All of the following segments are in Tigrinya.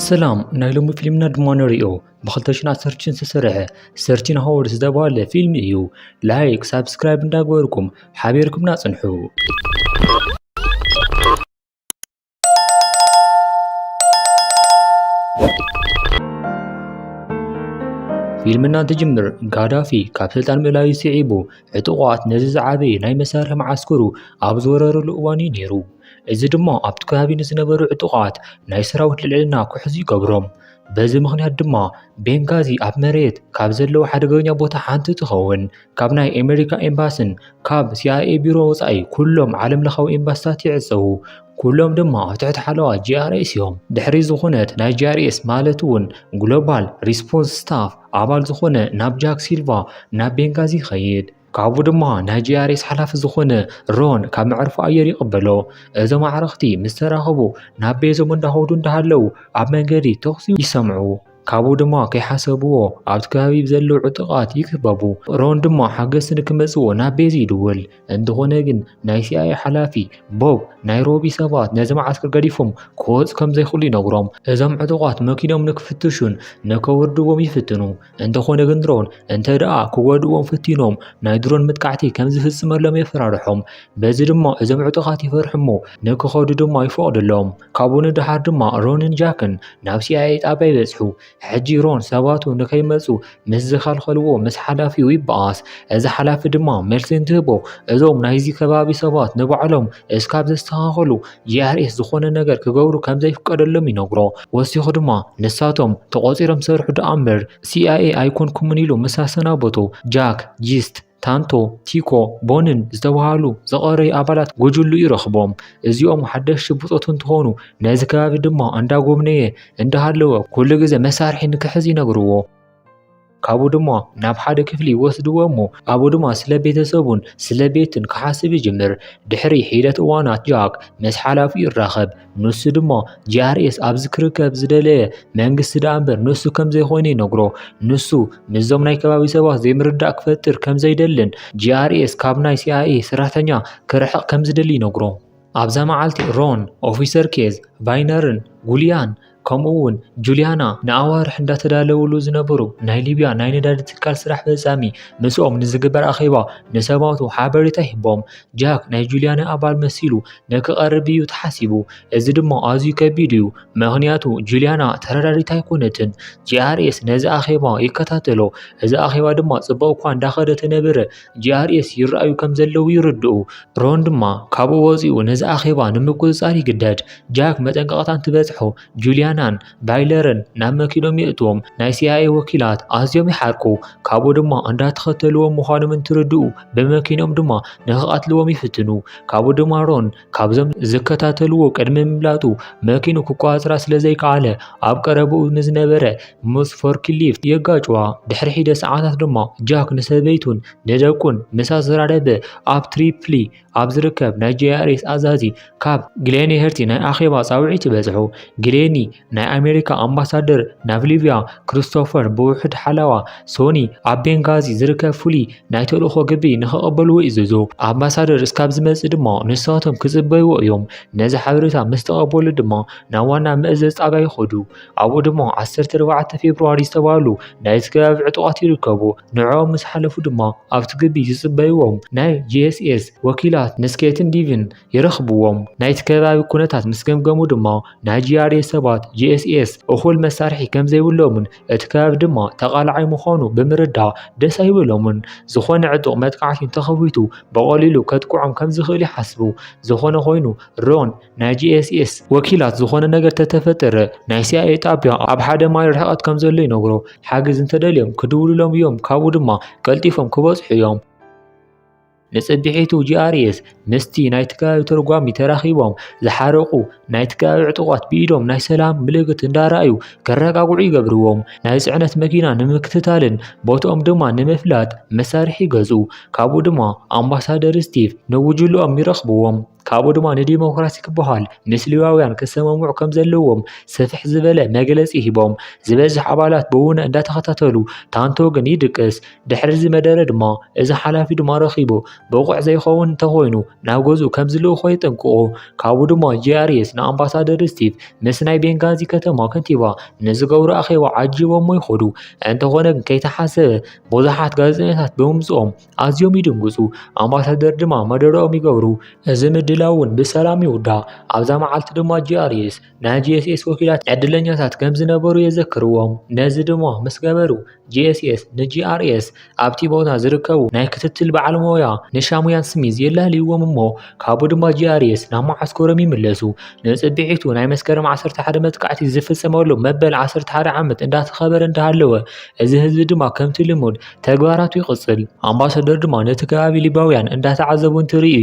ሰላም ናይ ሎሚ ፊልምና ድማ ንሪኦ ብ2010 ዝተሰርሐ ሰርቺን ሃወርድ ዝተባህለ ፊልም እዩ። ላይክ ሳብስክራይብ እንዳገበርኩም ሓቢርኩምና ጽንሑ። ፊልምና ትጅምር ጋዳፊ ካብ ስልጣን ምእላዩ ስዒቡ ዕጡቋት ነዚ ዝዓበየ ናይ መሳርሒ መዓስከሩ ኣብ ዝወረረሉ እዋን እዩ ነይሩ። እዚ ድማ ኣብቲ ከባቢ ንዝነበሩ ዕጡቋት ናይ ሰራዊት ልዕልና ክሕዙ ይገብሮም። በዚ ምክንያት ድማ ቤንጋዚ ኣብ መሬት ካብ ዘለዎ ሓደገኛ ቦታ ሓንቲ ትኸውን። ካብ ናይ ኣሜሪካ ኤምባሲን ካብ CIA ቢሮ ወፃኢ ኩሎም ዓለም ለኻዊ ኤምባሲታት ይዕፀው። ኩሎም ድማ ኣብ ትሕቲ ሓለዋ GRS እዮም። ድሕሪ ዝኾነት ናይ GRS ማለት እውን ግሎባል ሪስፖንስ ስታፍ ኣባል ዝኾነ ናብ ጃክ ሲልቫ ናብ ቤንጋዚ ይኸይድ። ካብኡ ድማ ናይ GRS ሓላፊ ዝኾነ ሮን ካብ መዕርፎ ኣየር ይቕበሎ። እዞም ኣዕረኽቲ ምስ ተራኸቡ ናብ ቤዞም እንዳኸዱ እንዳሃለው ኣብ መንገዲ ተኽሲ ይሰምዑ። ካብኡ ድማ ከይሓሰብዎ ኣብቲ ከባቢ ዘለዉ ዕጡቓት ይክበቡ። ሮን ድማ ሓገዝቲ ንክመጽዎ ናብ ቤዚ ይድውል። እንተኾነ ግን ናይ CIA ሓላፊ ቦብ ናይሮቢ ሰባት ነዚ መዓስከር ገዲፎም ክወፁ ከም ዘይኽእሉ ይነግሮም። እዞም ዕጡቓት መኪኖም ንክፍትሹን ንከወርድዎም ይፍትኑ። እንተኾነ ግን ሮን እንተ ደኣ ክወድዎም ፍቲኖም ናይ ድሮን ምጥቃዕቲ ከም ዝፍጽመሎም የፈራርሖም። በዚ ድማ እዞም ዕጡቓት ይፈርሑ እሞ ንክኸዱ ድማ ይፈቕድሎም። ካብኡ ንድሓር ድማ ሮንን ጃክን ናብ CIA ጣብያ ይበጽሑ። ሕጂ ሮን ሰባቱ ንከይመፁ ምስ ዝኸልኸልዎ ምስ ሓላፊው ይበኣስ። እዚ ሓላፊ ድማ መልሲ እንትህቦ እዞም ናይዚ ከባቢ ሰባት ንባዕሎም እስካብ ዘስተኻኸሉ GRS ዝኾነ ነገር ክገብሩ ከም ዘይፍቀደሎም ይነግሮ። ወሲኹ ድማ ንሳቶም ተቆፂሮም ሰርሑ ደኣ እምበር CIA ኣይኮንኩምን ኢሉ ምስ ኣሰናበቱ ጃክ ጂስት ታንቶ ቲኮ ቦንን ዝተባሃሉ ዝቐረዩ ኣባላት ጉጅሉ ይረኽቦም። እዚኦም ሓደሽቲ ብፆት እንትኾኑ ነዚ ከባቢ ድማ እንዳጎብነየ እንዳሃለወ ኩሉ ግዜ መሳርሒ ንክሕዝ ይነግርዎ። ካብኡ ድማ ናብ ሓደ ክፍሊ ይወስድዎ እሞ ኣብኡ ድማ ስለ ቤተሰቡን ስለ ቤትን ክሓስብ ይጅምር። ድሕሪ ሒደት እዋናት ጃክ ምስ ሓላፊኡ ይራኸብ። ንሱ ድማ GRS ኣብ ዝክርከብ ዝደለየ መንግስቲ ደኣ እምበር ንሱ ከም ዘይኮነ ይነግሮ። ንሱ ምስዞም ናይ ከባቢ ሰባት ዘይምርዳእ ክፈጥር ከም ዘይደልን GRS ካብ ናይ CIA ሰራሕተኛ ክርሕቕ ከም ዝደሊ ይነግሮ። ኣብዛ መዓልቲ ሮን ኦፊሰር ኬዝ ቫይነርን ጉልያን ከምኡ እውን ጁልያና ንኣዋርሕ እንዳተዳለውሉ ዝነበሩ ናይ ሊብያ ናይ ነዳዲ ትካል ስራሕ ፈጻሚ ምስኦም ንዝግበር ኣኼባ ንሰባቱ ሓበሬታ ይህቦም። ጃክ ናይ ጁልያና ኣባል መሲሉ ንክቐርብ እዩ ተሓሲቡ። እዚ ድማ ኣዝዩ ከቢድ እዩ፣ ምክንያቱ ጁልያና ተረዳዲት ኣይኮነትን። GRS ነዚ ኣኼባ ይከታተሎ። እዚ ኣኼባ ድማ ጽቡቕ እኳ እንዳኸደ ተነበረ GRS ይረኣዩ ከም ዘለዉ ይርድኡ። ሮን ድማ ካብኡ ወፂኡ ነዚ ኣኼባ ንምቁፅጻር ይግደድ። ጃክ መጠንቀቕታ እንትበጽሖ ጁልያናን ባይለርን ናብ መኪኖም የእትዎም። ናይ CIA ወኪላት ኣዝዮም ይሓርቁ። ካብኡ ድማ እንዳተኸተልዎም ምዃኖም እንትርድኡ ብመኪኖም ድማ ንኽቐትልዎም ይፍትኑ። ካብኡ ድማ ሮን ካብዞም ዝከታተልዎ ቅድሚ ምምላጡ መኪኑ ክቋፅራ ስለ ዘይከኣለ ኣብ ቀረብኡ ንዝነበረ ምስ ፎርክሊፍት የጋጭዋ። ድሕሪ ሒደት ሰዓታት ድማ ጃክ ንሰበይቱን ንደቁን ምሳ ዝራረበ ኣብ ትሪፕሊ ኣብ ዝርከብ ናይ GRS ኣዛዚ ካብ ግሌኒ ሄርቲ ናይ ኣኼባ ፃውዒት ይበጽሑ። ግሌኒ ናይ ኣሜሪካ ኣምባሳደር ናብ ሊብያ ክሪስቶፈር ብውሕድ ሓለዋ ሶኒ ኣብ ቤንጋዚ ዝርከብ ፍሉይ ናይ ተልእኾ ግቢ ንኽቕበልዎ ይእዘዙ። ኣምባሳደር እስካብ ዝመጽእ ድማ ንሳቶም ክጽበይዎ እዮም። ነዚ ሓበሬታ ምስ ተቐበሉ ድማ ናብ ዋና መእዘዝ ጣብያ ይኸዱ። ኣብኡ ድማ 14 ፌብሩዋሪ ዝተባህሉ ናይቲ ከባቢ ዕጡቓት ይርከቡ። ንዕኦም ምስ ሓለፉ ድማ ኣብቲ ግቢ ዝጽበይዎም ናይ GSS ወኪላት ንስኬትን ዲቪን ይረኽብዎም። ናይቲ ከባቢ ኩነታት ምስ ገምገሙ ድማ ናይ GRS ሰባት GSS እኹል መሳርሒ ከም ዘይብሎምን እቲ ከባቢ ድማ ተቓላዓይ ምዃኑ ብምርዳእ ደስ ኣይበሎምን። ዝኾነ ዕጡቕ መጥቃዕቲ እንተኸዊቱ በቐሊሉ ከጥቅዖም ከም ዝኽእል ይሓስቡ። ዝኾነ ኮይኑ ሮን ናይ GSS ወኪላት ዝኾነ ነገር ተተፈጠረ ናይ CIA ጣብያ ኣብ ሓደ ማይል ርሕቐት ከም ዘሎ ይነግሮ። ሓገዝ እንተደልዮም ክድውልሎም እዮም። ካብኡ ድማ ቀልጢፎም ክበጽሑ እዮም። ንጽቢሒቱ GRS ምስቲ ናይቲ ከባቢ ተርጓሚ ተራኺቦም ዝሓረቑ ናይቲ ከባቢ ዕጡቓት ብኢዶም ናይ ሰላም ምልክት እንዳረኣዩ ከረጋግዑ ይገብርዎም። ናይ ጽዕነት መኪና ንምክትታልን ቦትኦም ድማ ንምፍላጥ መሳርሒ ገዙ። ካብኡ ድማ ኣምባሳደር ስቲቭ ንውጅልኦም ይረኽብዎም። ካብኡ ድማ ንዲሞክራሲ ክበሃል ምስሊዋውያን ክሰማምዑ ከም ዘለዎም ሰፊሕ ዝበለ መግለጺ ሂቦም ዝበዝሕ ኣባላት ብእውነ እንዳተኸታተሉ ታንቶ ግን ይድቅስ ድሕሪ እዚ መደረ ድማ እዚ ሓላፊ ድማ ረኺቡ ብቑዕ ዘይኸውን እንተኾይኑ ናብ ገዝኡ ከም ዝልእኾ ይጠንቅቑ ካብኡ ድማ ጂአርኤስ ንኣምባሳደር ስቲቭ ምስ ናይ ቤንጋዚ ከተማ ከንቲባ ንዝገብሩ ኣኼባ ዓጂቦሞ ይኸዱ እንተኾነ ግን ከይተሓሰበ ብዙሓት ጋዜጠኛታት ብምምፅኦም ኣዝዮም ይድንግፁ ኣምባሳደር ድማ መደረኦም ይገብሩ እዚ ምድላው እውን ብሰላም ይውዳእ ኣብዛ መዓልቲ ድማ ጂአርኤስ ናይ ጂኤስኤስ ወኪላት ዕድለኛታት ከም ዝነበሩ የዘክርዎም ነዚ ድማ ምስ ገበሩ ጂኤስኤስ ንጂአርኤስ ኣብቲ ቦታ ዝርከቡ ናይ ክትትል በዓል ሞያ ንሻሙያን ስሚዝ የላልይዎም እሞ ካብኡ ድማ ጂአርኤስ ናብ ማዓስከሮም ይምለሱ ንፅቢሒቱ ናይ መስከረም 11 መጥቃዕቲ ዝፍፀመሉ መበል 11 ዓመት እንዳተኸበረ እንዳሃለወ እዚ ህዝቢ ድማ ከምቲ ልሙድ ተግባራቱ ይቕፅል ኣምባሳደር ድማ ነቲ ከባቢ ሊባውያን እንዳተዓዘቡ እንትርኢ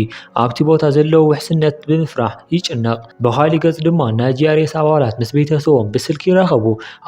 ኣብቲ ቦታ ዘለዎ ውሕስነት ብምፍራሕ ይጭነቕ ብኻሊእ ገጽ ድማ ናይ ጂአርኤስ ኣባላት ምስ ቤተሰቦም ብስልኪ ይራኸቡ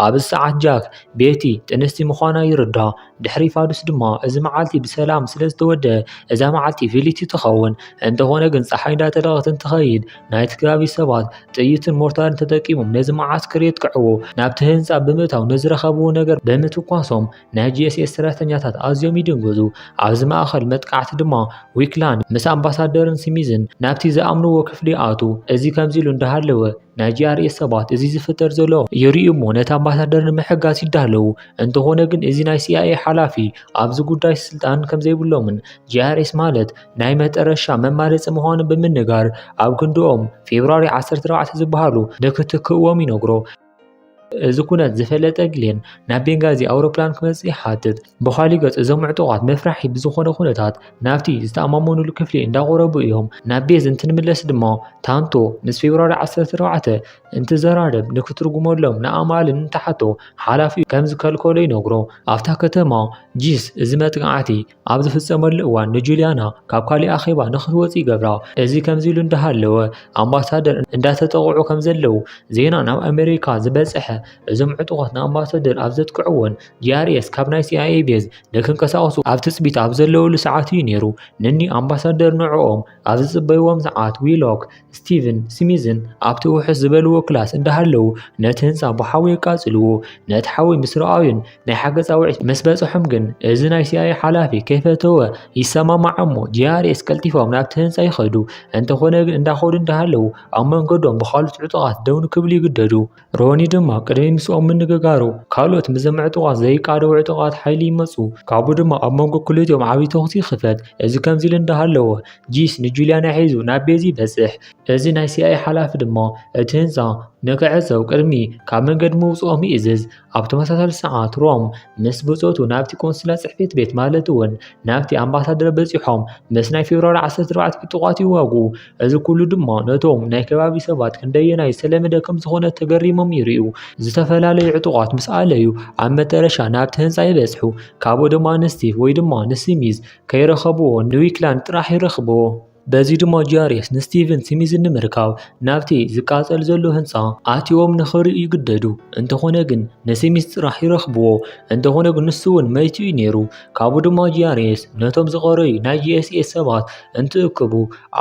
ኣብ ሰዓት ጃክ ቤቲ ጥንስቲ ምዃና ይርዳእ ድሕሪ ፋዱስ ድማ እዚ መዓልቲ ብሰላም ስለ ዝተወድአ እዛ መዓልቲ ፍልይቲ ትኸውን እንተኾነ ግን ፀሓይ እንዳጠለቐት እንትኸይድ ናይቲ ከባቢ ሰባት ጥይትን ሞርታርን ተጠቂሞም ነዚ መዓስከር የጥቅዕዎ ናብቲ ህንፃ ብምእታው ንዝረኸብዎ ነገር ብምትኳሶም ናይ ጂኤስኤስ ሰራሕተኛታት ኣዝዮም ይድንገዙ ኣብዚ ማእኸል መጥቃዕቲ ድማ ዊክላንድ ምስ ኣምባሳደርን ስሚዝን ናብቲ ዝኣምንዎ ክፍሊ ኣቱ እዚ ከምዚ ኢሉ እንዳሃለወ ናይ ጂአርኤስ ሰባት እዚ ዝፍጠር ዘሎ ይርእዩ እሞ ነቲ ኣምባሳደር ንምሕጋዝ ይዳለዉ እንተኾነ ግን እዚ ናይ ሲአይኤ ሓላፊ ኣብዚ ጉዳይ ስልጣን ከም ዘይብሎምን ጂአርኤስ ማለት ናይ መጠረሻ መማረፂ ምዃኑ ብምንጋር ኣብ ክንድኦም ፌብሩዋሪ 14 ዝበሃሉ ንክትክእዎም ይነግሮ እዚ ኩነት ዝፈለጠ ግሌን ናብ ቤንጋዚ ኣውሮፕላን ክመጽእ ይሓትት ብኻሊእ ገጽ እዞም ዕጡቓት መፍራሒ ብዝኾነ ኩነታት ናብቲ ዝተኣማመኑሉ ክፍሊ እንዳቆረቡ እዮም ናብ ቤዝ እንትንምለስ ድማ ታንቶ ምስ ፌብሩዋሪ 14 እንትዘራረብ ንክትርጉመሎም ንኣማልን እንተሓቶ ሓላፊ ከም ዝከልከሎ ይነግሮ ኣብታ ከተማ ጂስ እዚ መጥቃዕቲ ኣብ ዝፍጸመሉ እዋን ንጁልያና ካብ ካሊእ ኣኼባ ንኽትወጽእ ይገብራ እዚ ከምዚ ኢሉ እንዳሃለወ ኣምባሳደር እንዳተጠቕዑ ከም ዘለው ዜና ናብ ኣሜሪካ ዝበጽሐ እዞም ዕጡቓት ንኣምባሳደር ኣብ ዘጥቅዕዎን ጂአርኤስ ካብ ናይ ሲአይኤ ቤዝ ንክንቀሳቐሱ ኣብ ትፅቢት ኣብ ዘለውሉ ሰዓት እዩ ነይሩ ንኒ ኣምባሳደር ንዕኦም ኣብ ዝፅበይዎም ሰዓት ዊሎክ ስቲቭን ስሚዝን ኣብቲ ውሕስ ዝበልዎ ክላስ እንዳሃለው ነቲ ህንፃ ብሓዊ የቃፅልዎ ነቲ ሓዊ ምስ ረኣዩን ናይ ሓገዝ ኣውዒት ምስ በፅሖም ግን እዚ ናይ ሲአይኤ ሓላፊ ከይፈተወ ይሰማማዕ እሞ ጂአርኤስ ቀልጢፎም ናብቲ ህንፃ ይኸዱ እንተኾነ ግን እንዳኸዱ እንዳሃለው ኣብ መንገዶም ብካልኦት ዕጡቓት ደው ንክብሉ ይግደዱ ሮኒ ድማ ቅድሚ ምስኦም ምንግጋሩ ካልኦት ምዘም ዕጡቓት ዘይቃደው ዕጡቓት ሓይሊ ይመፁ ካብኡ ድማ ኣብ መንጎ ክልቲኦም ዓብይ ተኽሲ ይኽፈት እዚ ከምዚ ኢሉ እንዳሃለወ ጂስ ንጁልያና ሒዙ ናብ ቤዚ ይበፅሕ እዚ ናይ ሲአይኤ ሓላፊ ድማ እቲ ህንፃ ንክዕፀው ቅድሚ ካብ መንገዲ ምውፅኦም ይእዝዝ ኣብ ተመሳሳሊ ሰዓት ሮም ምስ ብፆቱ ናብቲ ቆንስላ ፅሕፈት ቤት ማለት እውን ናብቲ ኣምባሳደር በፂሖም ምስ ናይ ፌብሩዋሪ 14 ዕጡቓት ይዋግኡ እዚ ኩሉ ድማ ነቶም ናይ ከባቢ ሰባት ክንደየናይ ዝተለመደ ከም ዝኾነ ተገሪሞም ይርእዩ ዝተፈላለዩ ዕጡቓት ምስ ኣለዩ ኣብ መጨረሻ ናብቲ ህንፃ ይበፅሑ ካብኡ ድማ ንስቲቭ ወይ ድማ ንስሚዝ ከይረኸብዎ ንዊክላንድ ጥራሕ ይረኽብዎ በዚ ድማ ጂአርኤስ ንስቲቭን ስሚዝን ንምርካብ ናብቲ ዝቃፀል ዘሎ ህንፃ ኣትዮም ንኽርእዩ ይግደዱ እንተኾነ ግን ንስሚዝ ጥራሕ ይረኽብዎ እንተኾነ ግን ንሱ እውን መይቱ እዩ ነይሩ ካብኡ ድማ ጂአርኤስ ነቶም ዝቐረዩ ናይ ጂኤስኤስ ሰባት እንትእክቡ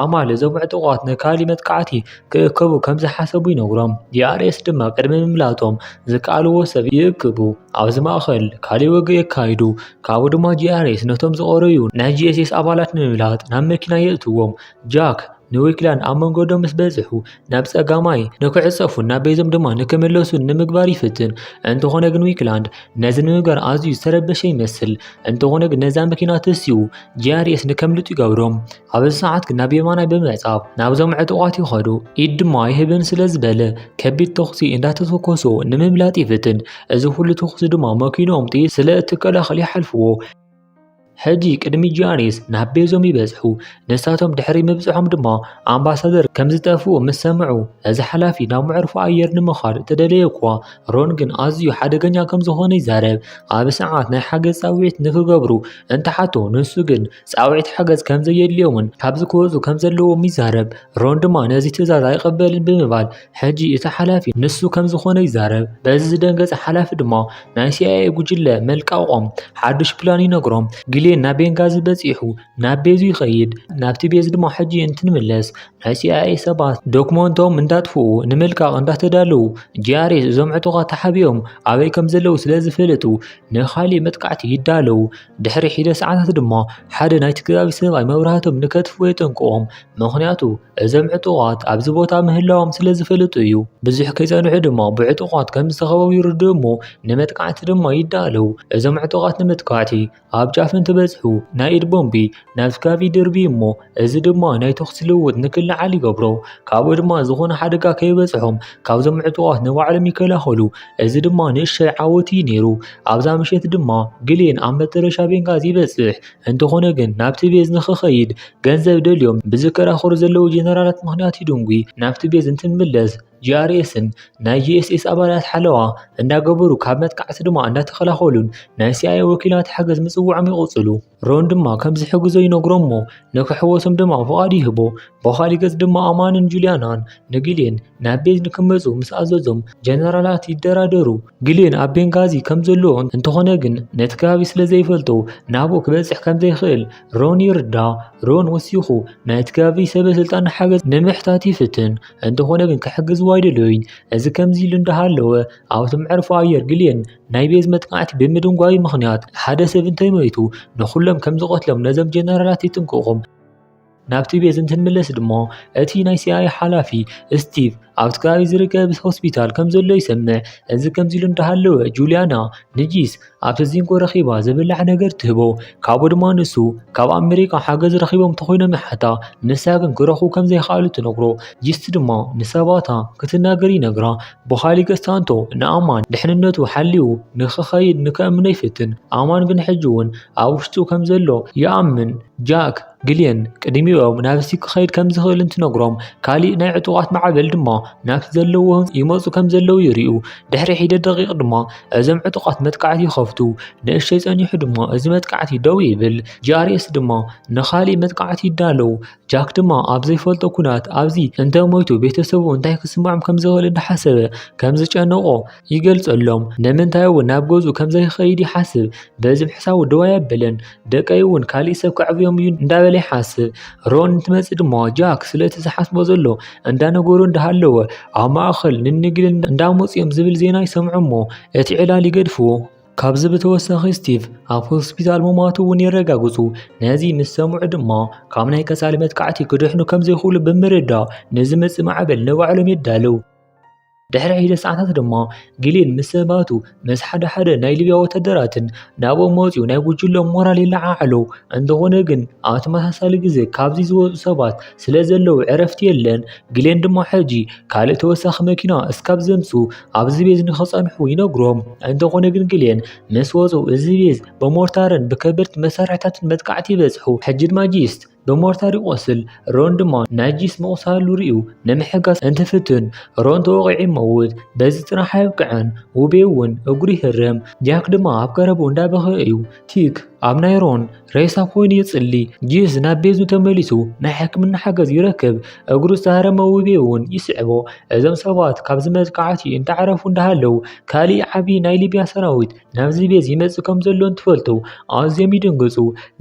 ኣማል እዞም ዕጡቓት ንካሊእ መጥቃዕቲ ክእከቡ ከም ዝሓሰቡ ይነግሮም ጂአርኤስ ድማ ቅድሚ ምምላጦም ዝከኣልዎ ሰብ ይእክቡ ኣብዚ ማእኸል ካሊእ ወግኢ የካይዱ ካብኡ ድማ ጂአርኤስ ነቶም ዝቐረዩ ናይ ጂኤስኤስ ኣባላት ንምምላጥ ናብ መኪና የእትዎም ጃክ ንዊክላንድ ኣብ መንገዶም ምስ በፅሑ ናብ ፀጋማይ ንክዕፀፉ ናብ ቤዞም ድማ ንክምለሱ ንምግባር ይፍትን እንተኾነ ግን ዊክላንድ ነዚ ንምግባር ኣዝዩ ዝተረበሸ ይመስል እንተኾነ ግን ነዛ መኪና ተሲኡ ጂአርኤስ ንከምልጡ ይገብሮም ኣብዚ ሰዓት ግን ናብ የማናይ ብምዕፃብ ናብዞም ዕጡቓት ይኸዱ ኢድ ድማ ይህብን ስለ ዝበለ ከቢድ ተኽሲ እንዳተተኮሶ ንምምላጥ ይፍትን እዚ ኩሉ ተኽሲ ድማ መኪኖም ጥይት ስለ እትከላኸል ይሓልፍዎ ሕጂ ቅድሚ ጂአርኤስ ናብ ቤዞም ይበፅሑ ንሳቶም ድሕሪ ምብፅሖም ድማ ኣምባሳደር ከም ዝጠፍኡ ምስ ሰምዑ እዚ ሓላፊ ናብ መዕርፎ ኣየር ንምኻድ ተደለየ እኳ ሮን ግን ኣዝዩ ሓደገኛ ከም ዝኾነ ይዛረብ ኣብ ሰዓት ናይ ሓገዝ ፃውዒት ንክገብሩ እንተሓቶ ንሱ ግን ፃውዒት ሓገዝ ከም ዘየድልዮምን ካብዚ ክወፁ ከም ዘለዎም ይዛረብ ሮን ድማ ነዚ ትእዛዝ ኣይቀበልን ብምባል ሕጂ እቲ ሓላፊ ንሱ ከም ዝኾነ ይዛረብ በዚ ዝደንገፀ ሓላፊ ድማ ናይ ሲአይኤ ጉጅለ መልቃቆም ሓዱሽ ፕላን ይነግሮም ግሌን ናብ ቤንጋዚ በፂሑ ናብ ቤዙ ይኸይድ። ናብቲ ቤዝ ድማ ሕጂ እንትንምለስ ናይ CIA ሰባት ዶክመንቶም እንዳጥፍኡ ንምልቃቅ እንዳተዳለዉ ጂአርኤስ እዞም ዕጡቃት ተሓቢኦም ኣበይ ከም ዘለዉ ስለ ዝፈልጡ ንኻሊእ መጥቃዕቲ ይዳለዉ። ድሕሪ ሒደ ሰዓታት ድማ ሓደ ናይቲ ከባቢ ሰብኣይ መብራህቶም ንከጥፍኡ የጠንቅቖም። ምክንያቱ እዞም ዕጡቃት ኣብዚ ቦታ ምህላዎም ስለ ዝፈልጡ እዩ። ብዙሕ ከይፀንሑ ድማ ብዕጡቃት ከም ዝተኸበቡ ይርድኡ እሞ ንመጥቃዕቲ ድማ ይዳለዉ። እዞም ዕጡቃት ንመጥቃዕቲ ኣብ ጫፍ እንትበፅሑ ናይ ኢድ ቦምቢ ናብቲ ከባቢ ድርቢ እሞ እዚ ድማ ናይ ተኩሲ ልውውጥ ንክልዓል ይገብሮ። ካብኡ ድማ ዝኾነ ሓደጋ ከይበፅሖም ካብዞም ዕጡቃት ንባዕሎም ይከላኸሉ። እዚ ድማ ንእሽተይ ዓወት እዩ ነይሩ። ኣብዛ ምሸት ድማ ግሌን ኣብ መጨረሻ ቤንጋዚ ይበፅሕ። እንተኾነ ግን ናብቲ ቤዝ ንክኸይድ ገንዘብ ደልዮም ብዝከራኸሩ ዘለዉ ጀነራላት ምክንያት ይድንጉ። ናብቲ ቤዝ እንትንምለስ ጂአርኤስን ናይ ጂኤስኤስ ኣባላት ሓለዋ እንዳገበሩ ካብ መጥቃዕቲ ድማ እንዳተኸላኸሉን ናይ CIA ወኪላት ሓገዝ ምፅዋዖም ይቕፅሉ። ሮን ድማ ከም ዝሕግዞ ይነግሮሞ ንክሕወሶም ድማ ፍቓድ ይህቦ። ብኻሊእ ገጽ ድማ ኣማንን ጁልያናን ንግሌን ናብ ቤዝ ንክመፁ ምስ ኣዘዞም ጀነራላት ይደራደሩ። ግሌን ኣብ ቤንጋዚ ከም ዘሎ እንተኾነ ግን ነቲ ከባቢ ስለ ዘይፈልጦ ናብኡ ክበፅሕ ከም ዘይኽእል ሮን ይርዳ። ሮን ወሲኹ ናይቲ ከባቢ ሰበስልጣን ሓገዝ ንምሕታት ይፍትን። እንተኾነ ግን ክሕግዝዎ ኣይደለዩን። እዚ ከምዚ ኢሉ እንዳሃለወ ኣብቲ መዕርፎ ኣየር ግሌን ናይ ቤዝ መጥቃዕቲ ብምድንጓዩ ምክንያት ሓደ ሰብ እንተይሞይቱ ንኩሎም ከም ዝቆትሎም ነዞም ጀነራላት ይጥንቅቖም። ናብቲ ቤዝ እንትንምለስ ድማ እቲ ናይ CIA ሓላፊ ስቲቭ ኣብቲ ከባቢ ዝርከብ ሆስፒታል ከም ዘሎ ይሰምዕ። እዚ ከምዚ ኢሉ እንዳሃለወ ጁልያና ንጂስ ኣብቲ ዚንጎ ረኺባ ዝብላዕ ነገር ትህቦ። ካብኡ ድማ ንሱ ካብ ኣሜሪካ ሓገዝ ረኺቦም ተኾይኖም ይሓታ። ንሳ ግን ክረኽቡ ከም ዘይከኣሉ ትነግሮ። ጂስቲ ድማ ንሰባታ ክትናገር ይነግራ። ብኻሊእ ገጽ ታንቶ ንኣማን ድሕንነቱ ሓልዩ ንክኸይድ ንከእምኖ ይፍትን። ኣማን ግን ሕጂ እውን ኣብ ውሽጡ ከም ዘሎ ይኣምን። ጃክ ግሌን ቅድሚኦም ናብቲ ክኸይድ ከም ዝኽእል እንትነግሮም ካሊእ ናይ ዕጡቃት ማዕበል ድማ ናብቲ ዘለዎ ይመፁ ከም ዘለዉ ይርዩ። ድሕሪ ሒደ ደቂቕ ድማ እዞም ዕጡቃት መጥቃዕቲ ይኸፍቱ። ንእሽተይ ፀኒሑ ድማ እዚ መጥቃዕቲ ደው ይብል። ጂአርኤስ ድማ ንኻሊእ መጥቃዕቲ ይዳለዉ። ጃክ ድማ ኣብ ዘይፈልጦ ኩናት ኣብዚ እንተሞይቱ ቤተሰቡ እንታይ ክስምዖም ከም ዝኽእል እንዳሓሰበ ከም ዝጨነቆ ይገልፀሎም። ንምንታይ እውን ናብ ገዝኡ ከም ዘይኸይድ ይሓስብ። በዚ ምሕሳቡ ደዋ የበለን። ደቀይ እውን ካሊእ ሰብ ክዕብዮም እዩ እንዳበለ ይሓስብ። ሮን እንትመፅእ ድማ ጃክ ስለቲ ዝሓስቦ ዘሎ እንዳነገሩ እንዳሃለወ ኣብ ማእኸል ንንግልን እንዳመፅኦም ዝብል ዜና ይሰምዑ እሞ እቲ ዕላል ይገድፍዎ። ካብዚ ብተወሳኺ ስቲቭ ኣብ ሆስፒታል ምሟቱ እውን የረጋግፁ። ነዚ ምስ ሰምዑ ድማ ካብ ናይ ቀጻሊ መጥቃዕቲ ክድሕኑ ከም ዘይኽእሉ ብምርዳእ ንዝመፅእ ማዕበል ንባዕሎም የዳለዉ። ድሕሪ ሒደ ሰዓታት ድማ ግሌን ምስ ሰባቱ ምስ ሓደ ናይ ሊብያ ወተሃደራትን ናብኦም መፂኡ ናይ ጉጅሎም ሞራል ይለዓዓሉ። እንተኾነ ግን ኣብ ተመሳሳሊ ግዜ ካብዚ ዝወፁ ሰባት ስለ ዘለዉ ዕረፍቲ የለን። ግሌን ድማ ሕጂ ካልእ ተወሳኺ መኪና እስካብ ዘምፁ ኣብዚ ቤዝ ንክፀንሑ ይነግሮም። እንተኾነ ግን ግሌን ምስ ወፁ እዚ ቤዝ ብሞርታርን ብከበድቲ መሳርሕታትን መጥቃዕቲ ይበፅሑ። ሕጂ ድማ ጂስት ብሞርታር ይቆስል። ሮን ድማ ናይ ጂስ ምቁሳሉ ርዩ ንምሕጋዝ እንትፍትን ሮን ተወቂዑ ይመውት። በዚ ጥራሕ ኣይብቅዐን ውቤ እውን እግሩ ይህረም። ጃክ ድማ ኣብ ቀረቡ እንዳበኸ እዩ። ቲክ ኣብ ናይ ሮን ሬሳ ኮይኑ ይጽሊ። ጂስ ናብ ቤዙ ተመሊሱ ናይ ሕክምና ሓገዝ ይረክብ። እግሩ ዝተሃረመ ውቤ እውን ይስዕቦ። እዞም ሰባት ካብዚ መጥቃዕቲ እንዳዕረፉ እንዳሃለዉ ካሊእ ዓብዪ ናይ ሊብያ ሰራዊት ናብዚ ቤዝ ይመፅእ ከም ዘሎ እንትፈልጡ ኣዝዮም ይድንግፁ።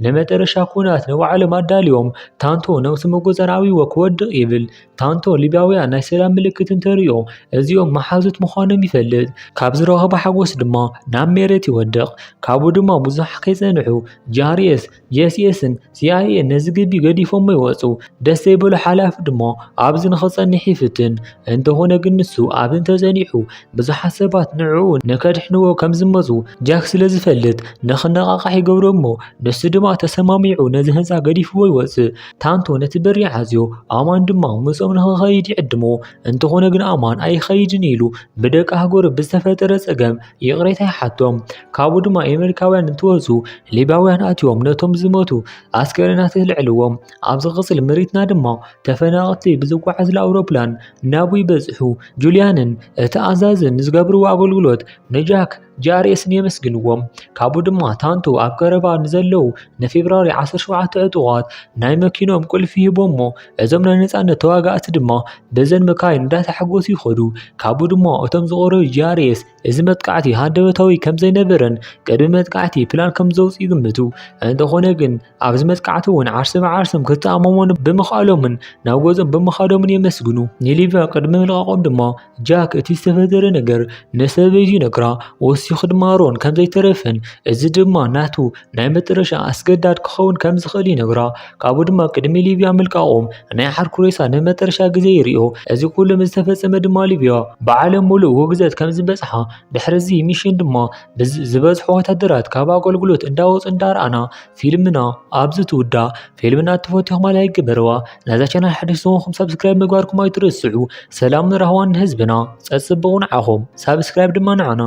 ንመጨረሻ ኩናት ንባዕሎም ኣዳልዮም ታንቶ ነብሲ መጎዘራዊዎ ክወድቕ ይብል። ታንቶ ሊብያውያን ናይ ሰላም ምልክት እንተሪኦ እዚኦም መሓዙት ምዃኖም ይፈልጥ። ካብ ዝረኸቦ ሓጎስ ድማ ናብ መሬት ይወድቕ። ካብኡ ድማ ብዙሕ ከይጸንሑ ጂአርኤስ ጂኤስኤስን CIA ነዚ ግቢ ገዲፎም ይወፁ። ደስ ዘይበሎ ሓላፊ ድማ ኣብዚ ንኽጸኒሕ ይፍትን። እንተኾነ ግን ንሱ ኣብ እንተጸኒሑ ብዙሓት ሰባት ንዕኡ ንከድሕንዎ ከም ዝመፁ ጃክ ስለ ዝፈልጥ ንኽነቓቃሕ ይገብሮ እሞ ንሱ ድማ ተሰማሚዑ ነዚ ህንፃ ገዲፍዎ ይወፅእ። ታንቶ ነቲ በሪ ዓዝዮ ኣማን ድማ ምስኦም ንኽኸይድ ይዕድሞ። እንተኾነ ግን ኣማን ኣይኸይድን ኢሉ ብደቂ ሃገሩ ብዝተፈጠረ ፀገም ይቕሬታ ይሓቶም። ካብኡ ድማ ኣሜሪካውያን እንትወፁ ሊብያውያን ኣትዮም ነቶም ዝመቱ ኣስከሬናት የልዕልዎም። ኣብ ዝቕፅል ምሪትና ድማ ተፈናቐልቲ ብዝጓዓዝ ኣውሮፕላን ናብኡ ይበፅሑ። ጁልያንን እቲ ኣዛዝን ዝገብርዎ ኣገልግሎት ንጃክ ጂአርኤስን የመስግንዎም ካብኡ ድማ ታንቶ ኣብ ቀረባ ንዘለዉ ንፌብራሪ 17 ዕጡቓት ናይ መኪኖም ቁልፊ ሂቦሞ እዞም ናይ ነፃነት ተዋጋእቲ ድማ በዘን መካይን እንዳተሓጎሱ ይኸዱ ካብኡ ድማ እቶም ዝቐረቡ ጂአርኤስ እዚ መጥቃዕቲ ሃንደበታዊ ከም ዘይነበረን ቅድሚ መጥቃዕቲ ፕላን ከም ዘውፅኡ ይግምቱ እንተኾነ ግን ኣብዚ መጥቃዕቲ እውን ዓርሲ ብዓርሶም ክተኣማመኑ ብምኽኣሎምን ናብ ገዝኦም ብምኻዶምን የመስግኑ ንሊብያ ቅድሚ ምልቃቖም ድማ ጃክ እቲ ዝተፈጠረ ነገር ንሰበይቲ ነግራ ወሲኹ ድማ ሮን ከም ዘይተረፈን እዚ ድማ ናቱ ናይ መጨረሻ ኣስገዳድ ክኸውን ከም ዝኽእል ይነግራ ካብኡ ድማ ቅድሚ ሊብያ ምልቃቖም ናይ ሓርኩ ሬሳ ንመጨረሻ ግዜ ይሪኦ እዚ ኩሉ ዝተፈፀመ ድማ ሊብያ ብዓለም ሙሉእ ውግዘት ከም ዝበፅሓ ድሕሪዚ ሚሽን ድማ ዝበዝሑ ወታደራት ካብ ኣገልግሎት እንዳወፁ እንዳርኣና ፊልምና ኣብዚ ትውዳእ ፊልምና ትፈትኹም ኣይግበረዋ ናዛ ቻናል ሓደሽ ዝኾንኩም ሰብስክራይብ ምግባርኩም ኣይትርስዑ ሰላም ንረህዋን ህዝብና ፀጽብቑ ንዓኹም ሰብስክራይብ ድማ ንዓና